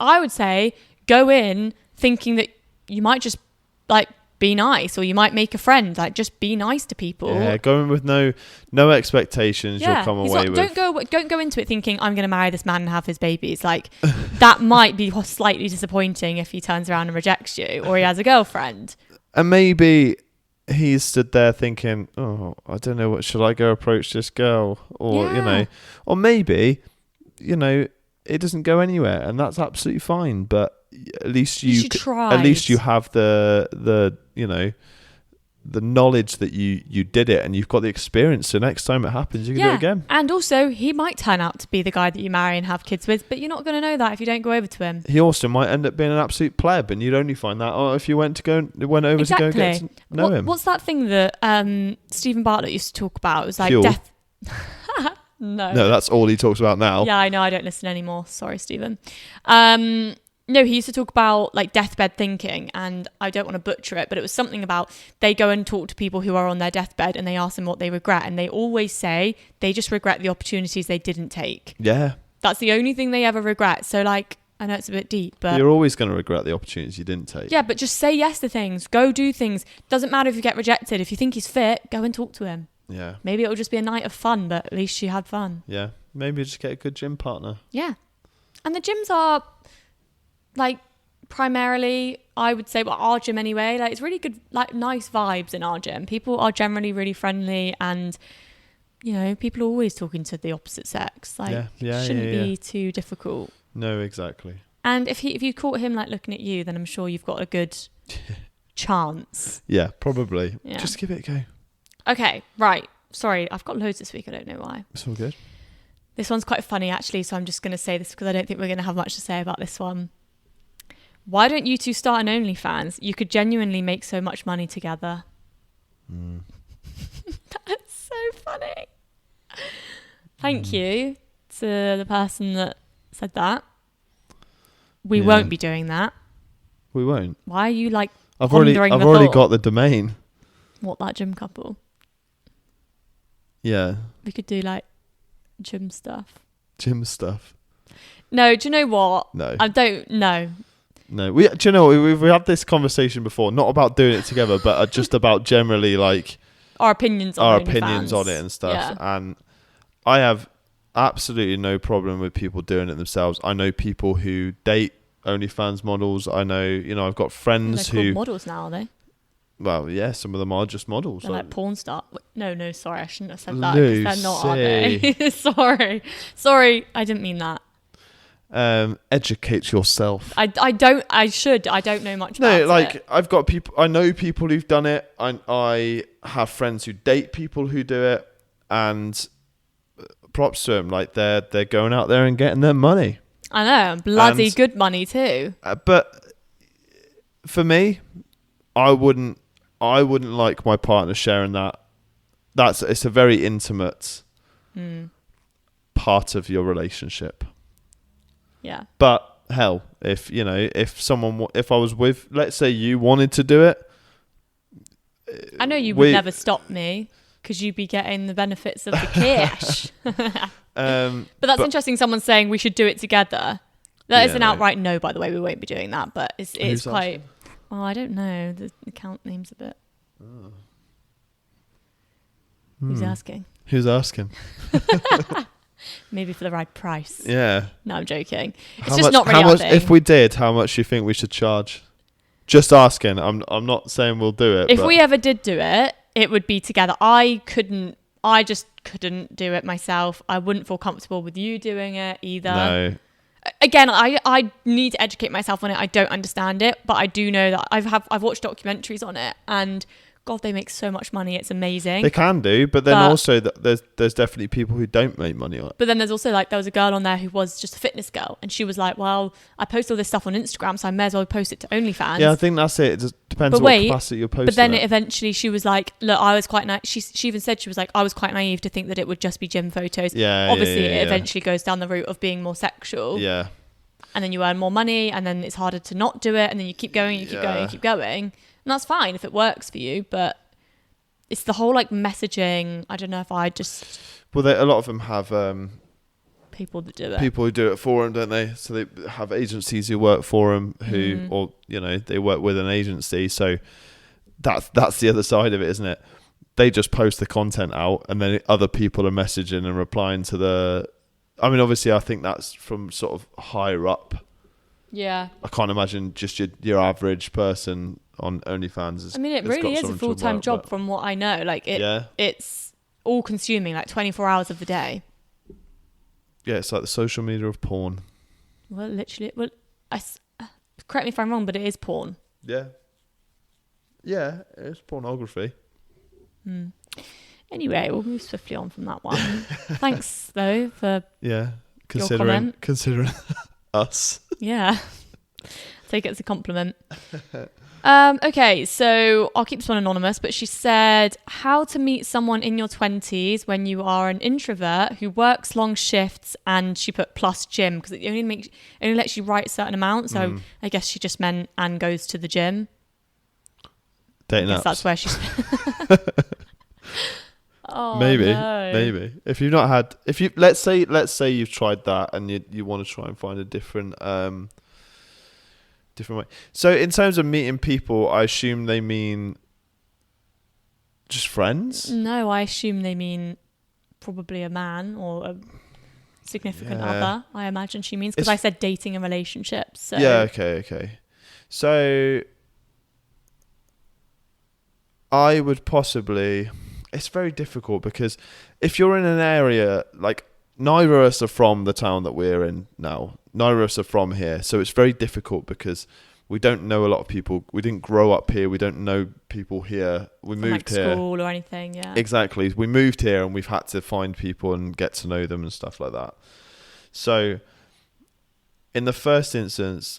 I would say go in thinking that you might just like be nice, or you might make a friend. Like, just be nice to people. Yeah, go in with no expectations. Yeah, you'll come away with. Don't go into it thinking I'm going to marry this man and have his babies. Like, that might be slightly disappointing if he turns around and rejects you, or he has a girlfriend. And maybe he's stood there thinking, oh, I don't know, what should I go approach this girl? Or, or maybe, it doesn't go anywhere, and that's absolutely fine. But at least you tried. At least you have the knowledge that you did it, and you've got the experience. So next time it happens, you can do it again. And also, he might turn out to be the guy that you marry and have kids with, but you're not going to know that if you don't go over to him. He also might end up being an absolute pleb, and you'd only find that if you went over exactly. to go get to know him. What's that thing that Stephen Bartlett used to talk about? It was like Fuel. death. No, that's all he talks about now. Yeah, I know. I don't listen anymore. Sorry, Stephen. No, he used to talk about like deathbed thinking, and I don't want to butcher it, but it was something about they go and talk to people who are on their deathbed and they ask them what they regret, and they always say they just regret the opportunities they didn't take. Yeah. That's the only thing they ever regret. So like, I know it's a bit deep, but you're always going to regret the opportunities you didn't take. Yeah, but just say yes to things. Go do things. Doesn't matter if you get rejected. If you think he's fit, go and talk to him. Yeah. Maybe it'll just be a night of fun, but at least you had fun. Yeah. Maybe just get a good gym partner. Yeah. And the gyms are like primarily, I would say, our gym anyway, like it's really good, like nice vibes in our gym. People are generally really friendly, and people are always talking to the opposite sex. Like, it shouldn't be too difficult. No, exactly. And if you caught him like looking at you, then I'm sure you've got a good chance. Yeah, probably. Yeah. Just give it a go. Okay, right. Sorry, I've got loads this week. I don't know why. It's all good. This one's quite funny, actually, so I'm just going to say this because I don't think we're going to have much to say about this one. Why don't you two start an OnlyFans? You could genuinely make so much money together. That's so funny. Thank you to the person that said that. We won't be doing that. We won't. Why are you like I've already got the domain. What, that gym couple? Yeah. We could do like gym stuff. Gym stuff. No, do you know what? No. I don't know. No. Do you know what? We had this conversation before, not about doing it together, but just about generally like our opinions on it and stuff. Yeah. And I have absolutely no problem with people doing it themselves. I know people who date OnlyFans models. I know, I've got friends who... They're called models now, are they? Well, yeah, some of them are just models. They're like porn star. No, sorry, I shouldn't have said that. Because they're not, are they? Sorry, I didn't mean that. Educate yourself. I don't know much about it. No, like, I've got people, I know people who've done it. I have friends who date people who do it, and props to them. Like, they're going out there and getting their money. I know, bloody good money too. But for me, I wouldn't like my partner sharing that. It's a very intimate part of your relationship. Yeah. But hell, if I was with, let's say you wanted to do it, I know you would never stop me because you'd be getting the benefits of the cash. But that's interesting. Someone's saying we should do it together. That is an outright no, by the way. We won't be doing that, but it's quite. Asking? Well, I don't know. The account name's a bit. Oh. Who's asking? Who's asking? Maybe for the right price. Yeah. No, I'm joking. It's just not really our thing. If we did, how much do you think we should charge? Just asking. I'm not saying we'll do it. If we ever did do it, it would be together. I just couldn't do it myself. I wouldn't feel comfortable with you doing it either. No. again, I need to educate myself on it. I don't understand it, but I do know that I've watched documentaries on it, and God, they make so much money. It's amazing. They can do, but then also there's definitely people who don't make money on it. But then there's also like, there was a girl on there who was just a fitness girl, and she was like, well, I post all this stuff on Instagram, so I may as well post it to OnlyFans. Yeah, I think that's it. It just depends on what capacity you're posting. But then eventually she was like, look, I was quite she even said, she was like, I was quite naive to think that it would just be gym photos. Yeah. Obviously, it eventually goes down the route of being more sexual. Yeah. And then you earn more money, and then it's harder to not do it, and then you keep going, you keep going, you keep going. And that's fine if it works for you, but it's the whole like messaging. I don't know if I just... Well, a lot of them have... people that do it. People who do it for them, don't they? So they have agencies who work for them who, or, you know, they work with an agency. So that's the other side of it, isn't it? They just post the content out, and then other people are messaging and replying to the... I mean, obviously, I think that's from sort of higher up. Yeah. I can't imagine just your average person on OnlyFans. I mean, it really is a full-time job from what I know. Like, it's all consuming, like 24 hours of the day. Yeah, it's like the social media of porn. Well, literally, correct me if I'm wrong, but it is porn. Yeah. Yeah, it's pornography. Anyway, we'll move swiftly on from that one. Thanks, though, for your comment. Considering us. Yeah. Take it as a compliment. Okay, so I'll keep this one anonymous, but she said, how to meet someone in your 20s when you are an introvert who works long shifts, and she put plus gym because it only lets you write a certain amount. So I guess she just meant and goes to the gym. Dating apps. That's where she's... Oh, maybe. No. If you've not had, let's say you've tried that and you want to try and find a different way. So in terms of meeting people, I assume they mean just friends? No, I assume they mean probably a man or a significant other. I imagine she means, because I said dating and relationships. So. Yeah. Okay. So I would possibly. It's very difficult because if you're in an area, like neither of us are from the town that we're in now. Neither of us are from here. So it's very difficult because we don't know a lot of people. We didn't grow up here. We don't know people here. We moved here. School or anything, yeah. Exactly. We moved here and we've had to find people and get to know them and stuff like that. So in the first instance,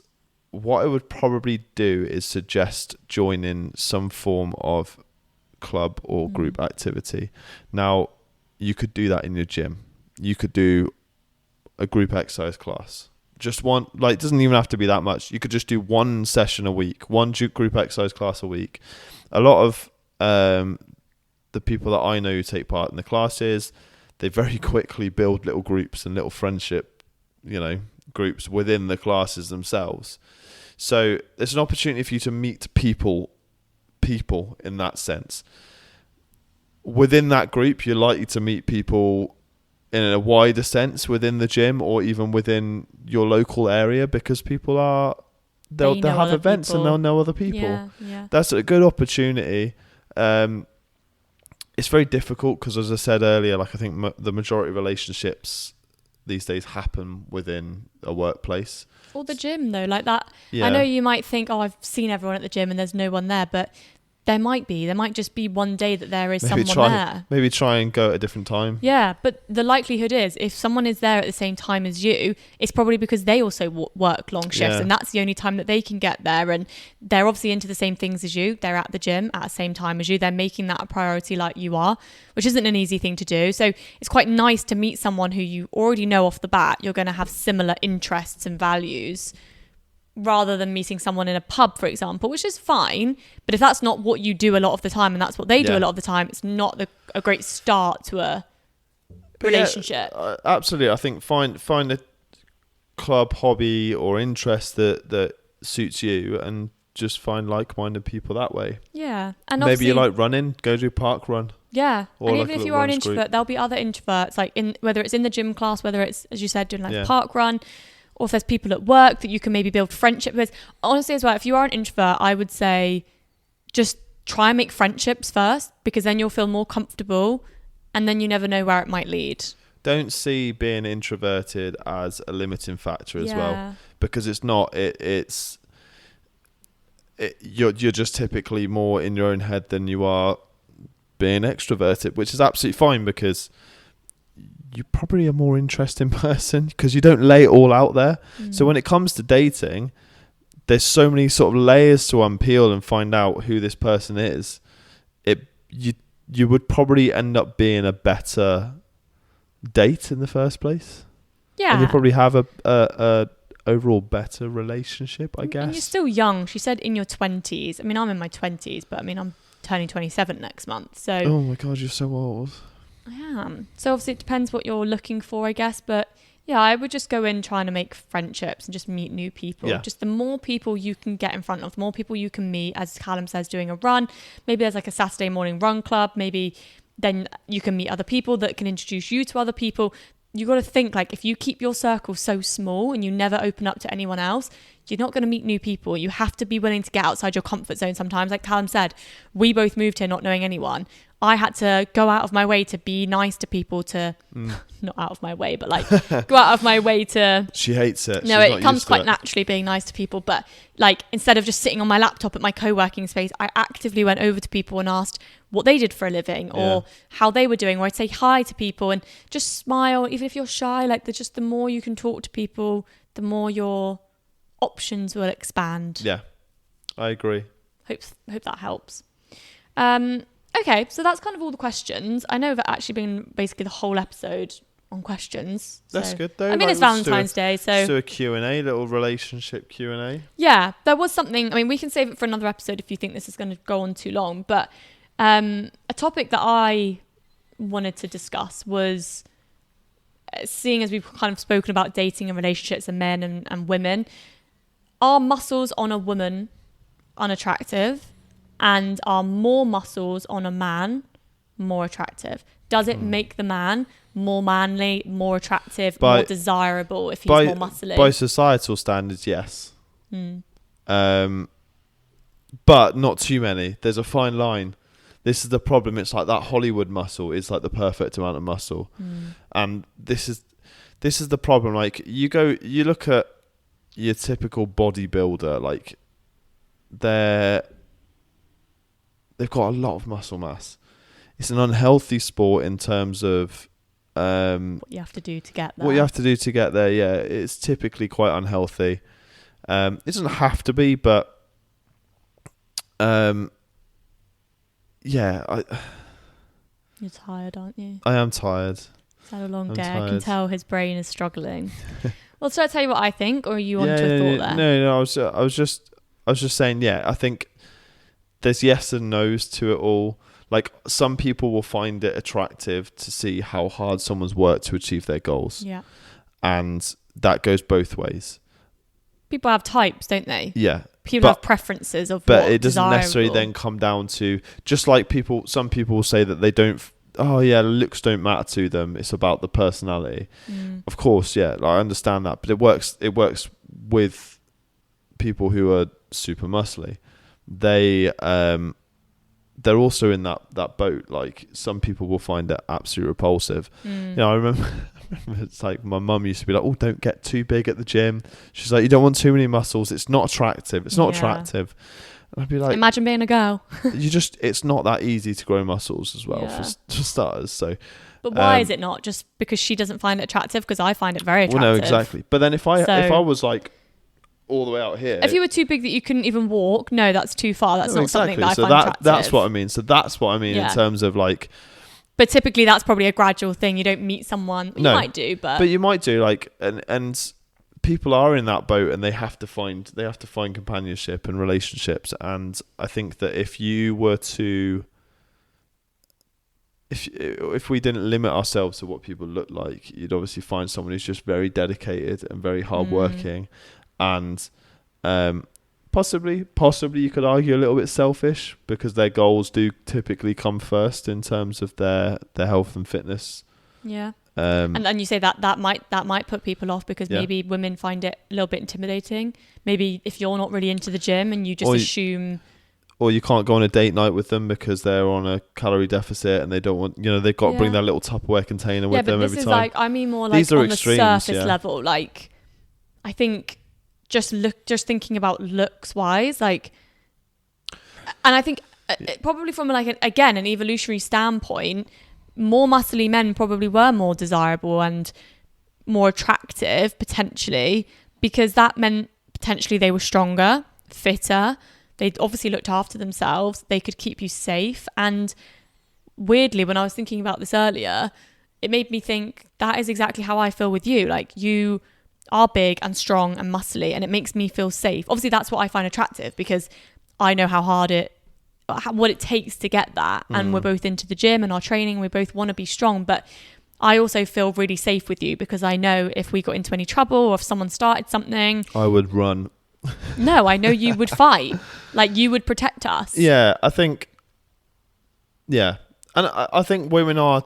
what I would probably do is suggest joining some form of club or group activity. Now, you could do that in your gym. You could do a group exercise class. Just one, like, it doesn't even have to be that much. You could just do one session a week, one group exercise class a week. A lot of the people that I know who take part in the classes, they very quickly build little groups and little friendship, groups within the classes themselves. So there's an opportunity for you to meet people in that sense. Within that group, you're likely to meet people in a wider sense within the gym or even within your local area, because people they'll have events and they'll know other people. Yeah. That's a good opportunity. It's very difficult because, as I said earlier, like I think the majority of relationships these days happen within a workplace. Or the gym, though, like that. Yeah. I know you might think, I've seen everyone at the gym and there's no one there, but there might just be one day that there is someone there. Maybe try and go at a different time. Yeah, but the likelihood is if someone is there at the same time as you, it's probably because they also work long shifts, and that's the only time that they can get there, and they're obviously into the same things as you. They're at the gym at the same time as you. They're making that a priority like you are, which isn't an easy thing to do. So it's quite nice to meet someone who you already know off the bat you're going to have similar interests and values, rather than meeting someone in a pub, for example, which is fine. But if that's not what you do a lot of the time and that's what they do a lot of the time, it's not a great start to a relationship. Yeah, absolutely. I think find a club, hobby or interest that suits you and just find like-minded people that way. Yeah. And maybe you like running, go do a park run. Yeah. Or and like even if you are an introvert, there'll be other introverts, like whether it's in the gym class, whether it's, as you said, doing like a park run, or if there's people at work that you can maybe build friendship with. Honestly, as well, if you are an introvert, I would say just try and make friendships first, because then you'll feel more comfortable and then you never know where it might lead. don't see being introverted as a limiting factor as well, because it's not. You're just typically more in your own head than you are being extroverted, which is absolutely fine, because you're probably a more interesting person because you don't lay it all out there. So when it comes to dating, there's so many sort of layers to unpeel and find out who this person is. You would probably end up being a better date in the first place. Yeah. And you probably have a overall better relationship, I guess. And you're still young. She said in your 20s. I mean, I'm in my 20s, but I mean, I'm turning 27 next month. So. Oh my God, you're so old. I am. So obviously it depends what you're looking for, I guess. But yeah, I would just go in trying to make friendships and just meet new people. Yeah. Just the more people you can get in front of, the more people you can meet, as Callum says, doing a run. Maybe there's like a Saturday morning run club. Maybe then you can meet other people that can introduce you to other people. You got to think, like, if you keep your circle so small and you never open up to anyone else, you're not going to meet new people. You have to be willing to get outside your comfort zone sometimes. Like Callum said, we both moved here not knowing anyone. I had to go out of my way to be nice to people, to not out of my way, but like go out of my way to. She hates it. No, it comes quite naturally being nice to people. But like, instead of just sitting on my laptop at my co-working space, I actively went over to people and asked what they did for a living or how they were doing, or I'd say hi to people and just smile. Even if you're shy, like the more you can talk to people, the more your options will expand. Yeah, I agree. Hope that helps. Okay, so that's kind of all the questions. I know that actually been basically the whole episode on questions. That's good though. I mean, it's Valentine's Day, so... Let's do a Q&A, little relationship Q&A. Yeah, there was something... I mean, we can save it for another episode if you think this is going to go on too long, but a topic that I wanted to discuss was, seeing as we've kind of spoken about dating and relationships and men and women, are muscles on a woman unattractive? And are more muscles on a man more attractive? Does it make the man more manly, more attractive, more desirable if he's more muscly? By societal standards, yes. But not too many. There's a fine line. This is the problem. It's like that Hollywood muscle is like the perfect amount of muscle. And this is the problem. Like you look at your typical bodybuilder, like they've got a lot of muscle mass. It's an unhealthy sport in terms of what you have to do to get there. What you have to do to get there, yeah. It's typically quite unhealthy. It doesn't have to be, but yeah. You're tired, aren't you? I am tired. It's had a long day. Tired. I can tell his brain is struggling. Well, should I tell you what I think, or are you on to a thought there? No. I was just saying, yeah. I think there's yes and no's to it all. Like, some people will find it attractive to see how hard someone's worked to achieve their goals. Yeah. And that goes both ways. People have types, don't they? Yeah. People have preferences of but it doesn't necessarily then come down to, just like some people will say that they don't, looks don't matter to them. It's about the personality. Of course, yeah, I understand that. But it works with people who are super muscly. They're also in that boat. Like, some people will find it absolutely repulsive. You know, I remember it's like my mum used to be like, "Oh, don't get too big at the gym." She's like, "You don't want too many muscles. It's not attractive. It's not attractive." And I'd be like, imagine being a girl. It's not that easy to grow muscles as well for starters. So, but why is it not? Just because she doesn't find it attractive? Because I find it very attractive. Well, no, exactly. But then if I was like all the way out here, if you were too big that you couldn't even walk, no, that's too far. That's not something that I find attractive. That's what I mean. So that's what I mean in terms of like. But typically, that's probably a gradual thing. You don't meet someone. You might do, but you might do, like, and people are in that boat, and they have to find companionship and relationships. And I think that if you were to, if we didn't limit ourselves to what people look like, you'd obviously find someone who's just very dedicated and very hardworking, and possibly you could argue a little bit selfish, because their goals do typically come first in terms of their health and fitness. Yeah. And you say that might put people off, because maybe women find it a little bit intimidating. Maybe if you're not really into the gym and you just assume or you can't go on a date night with them because they're on a calorie deficit and they don't want, they've got to bring their little Tupperware container with them every time. Like, I mean more like on extremes, the surface level. Like, I think just thinking about looks wise, like, and I think probably from like an evolutionary standpoint, more muscly men probably were more desirable and more attractive potentially, because that meant potentially they were stronger, fitter. They obviously looked after themselves. They could keep you safe. And weirdly, when I was thinking about this earlier, it made me think that is exactly how I feel with you. Like, you are big and strong and muscly, and it makes me feel safe. Obviously, that's what I find attractive, because I know what it takes to get that. And we're both into the gym and our training. We both want to be strong. But I also feel really safe with you, because I know if we got into any trouble or if someone started something, I would run. No, I know you would fight. Like, you would protect us. Yeah, I think. Yeah, and I think women are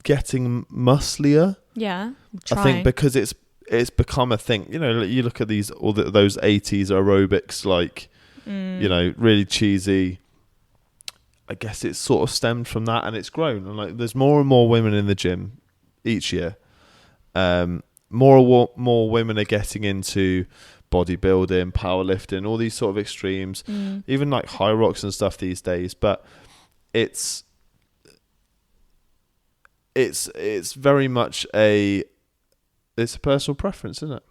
getting musclier. Yeah, I think because it's become a thing. You look at those 80s aerobics, like really cheesy. I guess it's sort of stemmed from that, and it's grown. And like, there's more and more women in the gym each year. More women are getting into bodybuilding, powerlifting, all these sort of extremes, even like high rocks and stuff these days. But it's very much it's a personal preference, isn't it?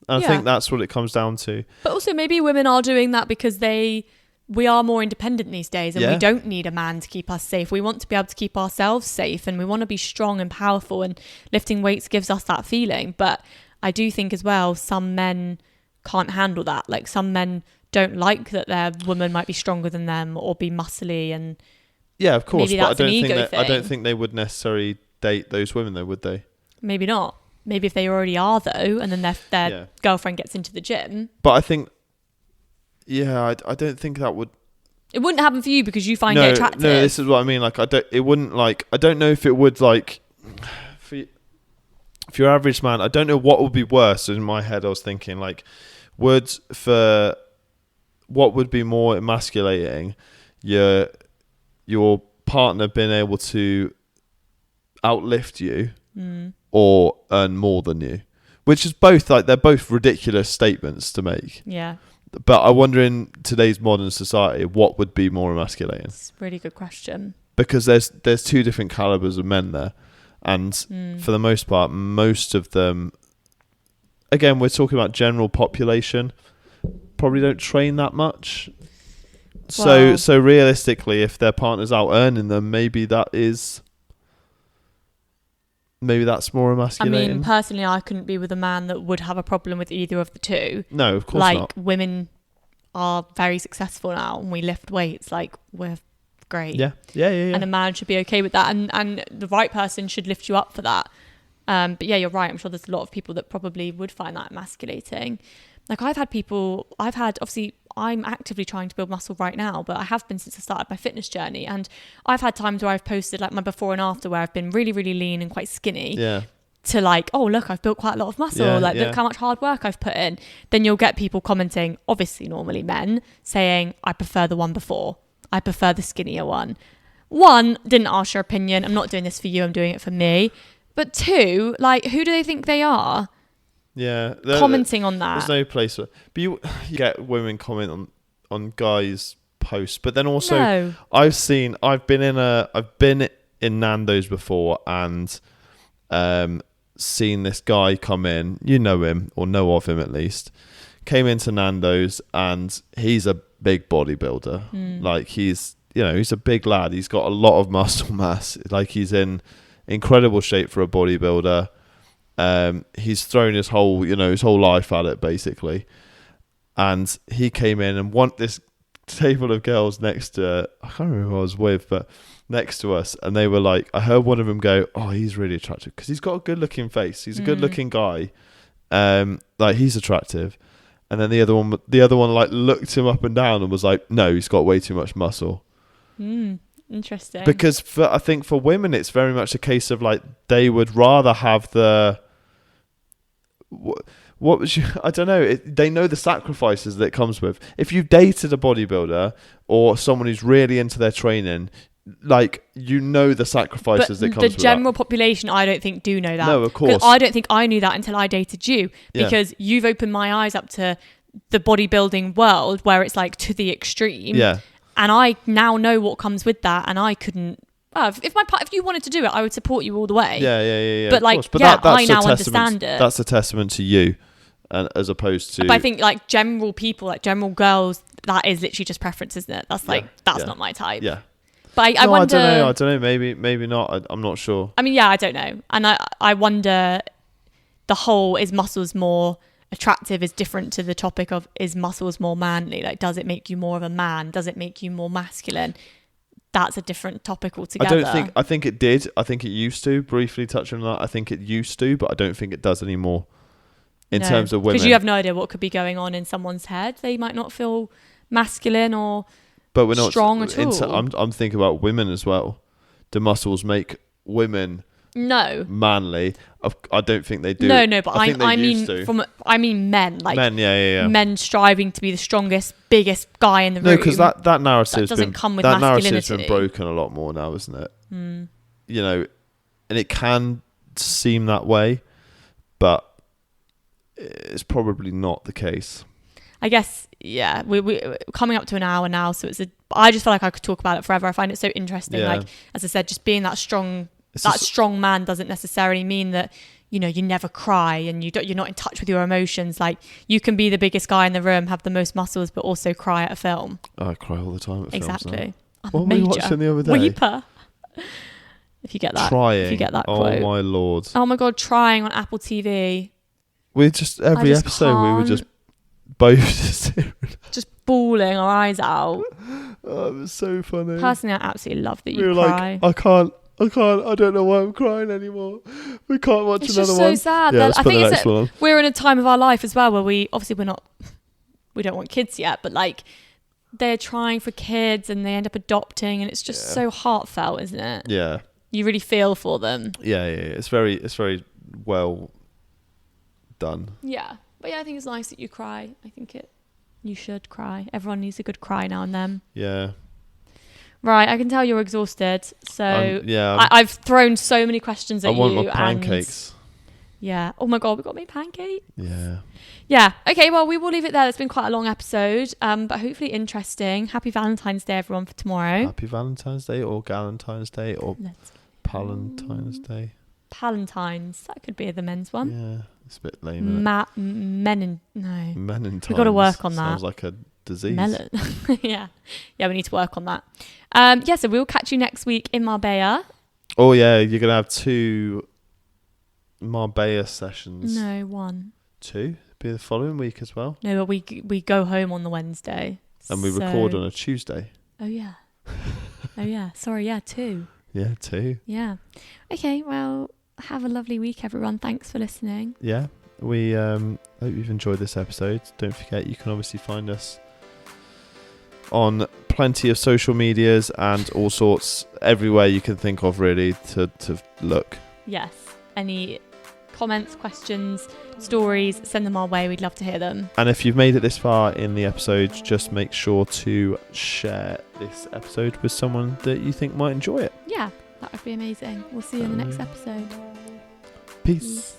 And I think that's what it comes down to. But also, maybe women are doing that because we are more independent these days, and we don't need a man to keep us safe. We want to be able to keep ourselves safe, and we want to be strong and powerful, and lifting weights gives us that feeling. But I do think as well, some men can't handle that. Like, some men don't like that their woman might be stronger than them or be muscly, and of course, maybe that's an ego thing. I don't think they would necessarily date those women, though, would they? Maybe not. Maybe if they already are, though, and then their girlfriend gets into the gym. But I think, I don't think that would. It wouldn't happen for you because you find it attractive. No, this is what I mean. Like, I don't know if it would, like, for your average man, I don't know what would be worse. In my head, I was thinking, like, what would be more emasculating? Your partner being able to outlift you or earn more than you, which is both, like, they're both ridiculous statements to make. Yeah. But I wonder, in today's modern society, what would be more emasculating? It's a really good question. Because there's two different calibers of men there. And for the most part, most of them, again, we're talking about general population, probably don't train that much. Well, so realistically, if their partner's out earning them, maybe that's more emasculating. I mean, personally, I couldn't be with a man that would have a problem with either of the two. No, of course not. Like, women are very successful now, and we lift weights. Like, we're great. Yeah. And a man should be okay with that, and the right person should lift you up for that. But yeah, you're right. I'm sure there's a lot of people that probably would find that emasculating. Like, obviously, I'm actively trying to build muscle right now, but I have been since I started my fitness journey. And I've had times where I've posted like my before and after where I've been really, really lean and quite skinny. Yeah. To like, oh, look, I've built quite a lot of muscle. Look how much hard work I've put in. Then you'll get people commenting, obviously normally men, saying, I prefer the one before. I prefer the skinnier one. One, didn't ask your opinion. I'm not doing this for you. I'm doing it for me. But two, like, who do they think they are? Yeah, commenting on that. There's no place for. But you get women comment on guys' posts, but then also I've been in Nando's before and seen this guy come in. You know him or know of him at least. Came into Nando's and he's a big bodybuilder. Like, he's a big lad. He's got a lot of muscle mass. Like, he's in incredible shape for a bodybuilder. He's thrown his whole life at it basically, and he came in and want this table of girls next to, I can't remember who I was with, but next to us, and they were like, I heard one of them go, "Oh, he's really attractive because he's got a good-looking face. He's a good-looking guy. Like, he's attractive." And then the other one like looked him up and down and was like, "No, he's got way too much muscle." Interesting. Because I think for women, it's very much a case of like they would rather have the what was you? I don't know. They know the sacrifices that it comes with. If you've dated a bodybuilder or someone who's really into their training, like, the sacrifices that comes with that. The general population, I don't think, do know that. No, of course. I don't think I knew that until I dated you, because you've opened my eyes up to the bodybuilding world where it's like to the extreme. Yeah. And I now know what comes with that, and I couldn't. If you wanted to do it, I would support you all the way. Yeah. But like, I now understand it. That's a testament to you, and as opposed to. But I think like general people, like general girls, that is literally just preference, isn't it? That's that's not my type. Yeah. But I wonder. I don't know. Maybe not. I'm not sure. I mean, I don't know, and I wonder. The whole is muscles more attractive is different to the topic of is muscles more manly. Like, does it make you more of a man? Does it make you more masculine? That's a different topic altogether. I think it did. I think it used to, briefly touching on that. I think it used to, but I don't think it does anymore in terms of women. Because you have no idea what could be going on in someone's head. They might not feel masculine or strong at all. I'm thinking about women as well. Do muscles make women manly? I don't think they do. No, but I mean men. Like men, yeah. Men striving to be the strongest, biggest guy in the room. No, because that narrative doesn't come with masculinity. Narrative's been broken a lot more now, isn't it? Mm. And it can seem that way, but it's probably not the case. I guess, we're coming up to an hour now, so I just feel like I could talk about it forever. I find it so interesting. Yeah. Like, as I said, just being that strong. Strong man doesn't necessarily mean that you never cry and you're not in touch with your emotions. Like, you can be the biggest guy in the room, have the most muscles, but also cry at a film. I cry all the time at films. Exactly. What were you watching the other day? Weeper. If you get that. Trying. If you get that quote. Oh my lord. Oh my god, Trying on Apple TV. We just every episode we were just both just bawling our eyes out. Oh, it was so funny. Personally, I absolutely love that we were cry. Like, I don't know why I'm crying anymore. We can't watch it's another one. It's just so sad. Yeah, let's I put think the next one on. We're in a time of our life as well where we don't want kids yet, but like, they're trying for kids and they end up adopting, and it's just so heartfelt, isn't it? Yeah. You really feel for them. Yeah. It's very well done. Yeah. But I think it's nice that you cry. I think you should cry. Everyone needs a good cry now and then. Yeah. Right, I can tell you're exhausted. So I've thrown so many questions at you. I want my pancakes. Yeah. Oh my god, we got me pancake. Yeah. Yeah. Okay, well, we will leave it there. It's been quite a long episode, but hopefully interesting. Happy Valentine's Day, everyone, for tomorrow. Happy Valentine's Day, or Galentine's Day, or Palentine's Day. Palentine's. That could be the men's one. Yeah, it's a bit lame, isn't it? Menentine's. We've got to work on that. Sounds like a disease. Melon. Yeah, we need to work on that. So we'll catch you next week in Marbella. Oh yeah, you're gonna have 2 Marbella sessions. No, 1. 2? Be the following week as well. No, but we go home on the Wednesday. And we record on a Tuesday. Oh yeah. Sorry, 2. Yeah, 2. Yeah. Okay, well, have a lovely week, everyone. Thanks for listening. Yeah, we hope you've enjoyed this episode. Don't forget, you can obviously find us on plenty of social medias and all sorts, everywhere you can think of, really, to look. Yes. Any comments, questions, stories, send them our way. We'd love to hear them. And if you've made it this far in the episode, just make sure to share this episode with someone that you think might enjoy it. Yeah, that would be amazing. We'll see you in the next episode. Peace.